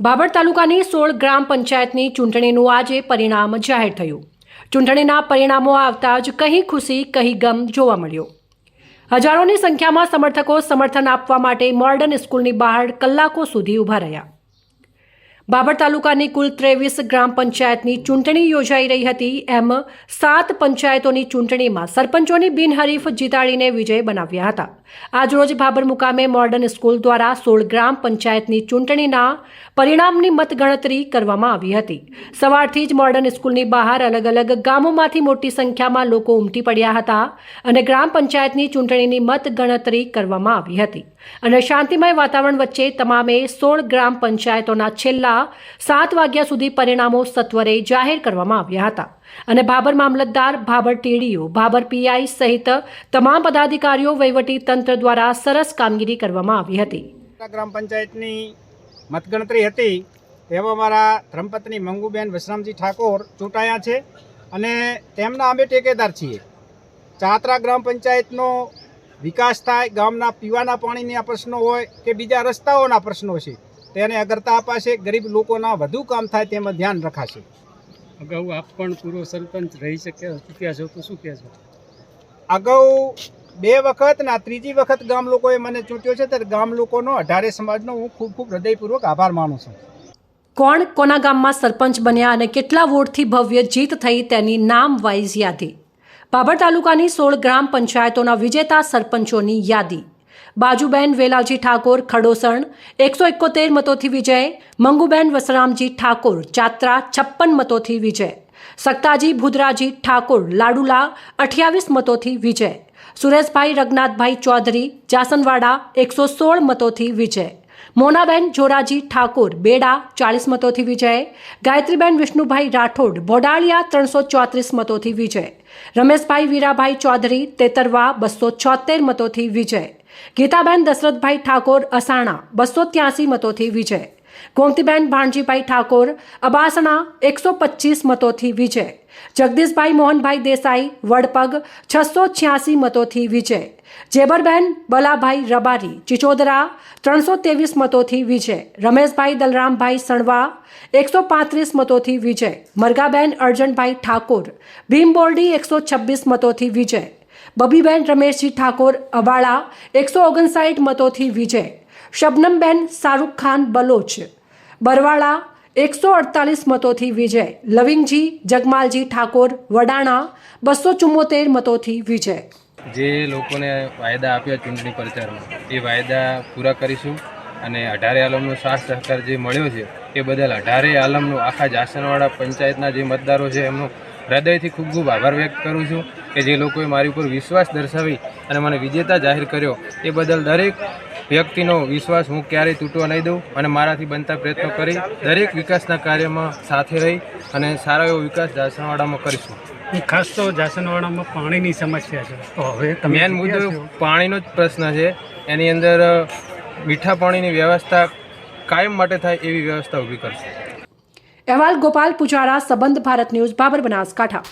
બાબર તાલુકાની 16 ગ્રામ પંચાયતની ચૂંટણીનું આજે પરિણામ જાહેર થયું। ચૂંટણીના પરિણામો આવતા જ કહી ખુશી કહી ગમ જોવા મળ્યો। હજારોની સંખ્યામાં સમર્થકો સમર્થન આપવા માટે મોર્ડન સ્કૂલની બહાર કલાકો સુધી ઊભા રહ્યા। બાબર તાલુકાની કુલ 23 ગ્રામ પંચાયતની ચૂંટણી યોજાઈ રહી હતી। એમ 7 પંચાયતોની ચૂંટણીમાં સરપંચોની બિનહરીફ જીતાડીને વિજય બનાવ્યા હતા। આજરોજ બાબર મુકામે મોર્ડન સ્કૂલ દ્વારા 16 ગ્રામ પંચાયતની ચૂંટણીના પરિણામની મતગણતરી કરવામાં આવી હતી। સવારથી જ મોર્ડન સ્કૂલની બહાર અલગ અલગ ગામોમાંથી મોટી સંખ્યામાં લોકો ઉમટી પડ્યા હતા અને ગ્રામ પંચાયતની ચૂંટણીની મતગણતરી કરવામાં આવી હતી અને શાંતિમય વાતાવરણ વચ્ચે તમામે 16 ગ્રામ પંચાયતોના છેલ્લા 7 વાગ્યા સુધી પરિણામો સત્વરે જાહેર કરવામાં આવ્યા હતા અને બાબર મામલતદાર, બાબર ટીડીઓ, બાબર પીઆઈ સહિત તમામ પદાધિકારીઓ વહીવટી તંત્ર દ્વારા સરસ કામગીરી કરવામાં આવી હતી। ગ્રામ પંચાયતની મતગણતરી હતી તેમાં મારા ધર્મપત્ની મંગુબેન વસરામજી ઠાકોર ચૂંટાયા છે અને તેમના અમે ટેકેદાર છીએ। ચાત્રા ગ્રામ પંચાયતનો વિકાસ થાય, ગામના પીવાના પાણીના પ્રશ્નો હોય કે બીજા રસ્તાઓના પ્રશ્નો છે તેને અગ્રતા અપાશે, ગરીબ લોકોના વધુ કામ થાય તેમાં ધ્યાન રખાશે। અગાઉ આપ પણ પૂર્વ સરપંચ રહી ચૂક્યા છો તો શું કહેશો? અગાઉ 2 વખત ના 3જી વખત ગામ લોકોએ મને ચૂંટ્યો છે ત્યારે ગામ લોકોનો 18 સમાજનો હું ખૂબ ખૂબ હૃદયપૂર્વક આભાર માનું છું। કોણ કોના ગામમાં સરપંચ બન્યા અને કેટલા વોટથી ભવ્ય જીત થઈ તેની નામ વાઇઝ યાદી। બાબર તાલુકાની 16 ગ્રામ પંચાયતોના વિજેતા સરપંચોની યાદી। બાજુબેન વેલાજી ઠાકોર ખડોસણ 171 મતોથી વિજય। મંગુબેન વસરામજી ઠાકોર ચાત્રા 56 મતોથી વિજય। સક્તાજી ભુદરાજી ઠાકોર લાડુલા 28 મતોથી વિજય। સુરેશભાઈ રઘનાથભાઈ ચૌધરી જાસનવાડા 116 મતોથી વિજય। મોનાબેન જોરાજી ઠાકોર બેડા 40 મતોથી વિજય। ગાયત્રીબેન વિષ્ણુભાઈ રાઠોડ બોડાળિયા 334 મતોથી વિજય। રમેશભાઈ વીરાભાઈ ચૌધરી તેતરવા 276 મતોથી વિજય। ગીતાબેન દશરથભાઈ ઠાકોર અસાણા 283 મતોથી વિજય। ગોમતીબેન ભાણજીભાઈ ઠાકોર અબાસણા 125 મતોથી વિજય। જગદીશભાઈ મોહનભાઈ દેસાઈ વડપગ 686 મતોથી વિજય। જેબરબેન બલાભાઈ રબારી ચિચોદરા 323 મતોથી વિજય। રમેશભાઈ દલરામભાઈ સણવા 135 મતોથી વિજય। મરગાબેન અર્જનભાઈ ઠાકોર ભીમબોરડી 126 મતોથી વિજય। બબીબેન રમેશજી ઠાકોર અબાળા 159 મતોથી વિજય। શબનમબેન શાહરૂખ ખાન બલોચ બરવાળા 148 મતોથી વિજય। લવિંગજી જગમાલજી ઠાકોર વડાણા 274 મતોથી વિજય। જે લોકોને વાયદા આપ્યા ચૂંટણી પ્રચારમાં એ વાયદા પૂરા કરીશું અને 18 આલમનો સાથ સહકાર જે મળ્યો છે એ બદલ 18 આલમનો આખા જાસનવાડા પંચાયતના જે મતદારો છે એમનો હૃદયથી ખૂબ ખૂબ આભાર વ્યક્ત કરું છું કે જે લોકોએ મારી ઉપર વિશ્વાસ દર્શાવી અને મને વિજેતા જાહેર કર્યો એ બદલ દરેક વ્યક્તિનો વિશ્વાસ હું ક્યારેય તૂટવા નહીં દઉં અને મારાથી બનતા પ્રયત્નો કરી દરેક વિકાસના કાર્યમાં સાથે રહી અને સારો એવો વિકાસ જાસનવાડામાં કરીશું। ખાસ તો જાસનવાડામાં પાણીની સમસ્યા છે તો હવે મેન મુદ્દો પાણીનો જ પ્રશ્ન છે। એની અંદર મીઠા પાણીની વ્યવસ્થા કાયમ માટે થાય એવી વ્યવસ્થા ઊભી કરશે। અહેવાલ ગોપાલ પુજારા, સંબંધ ભારત ન્યૂઝ, બાબર બનાસકાંઠા।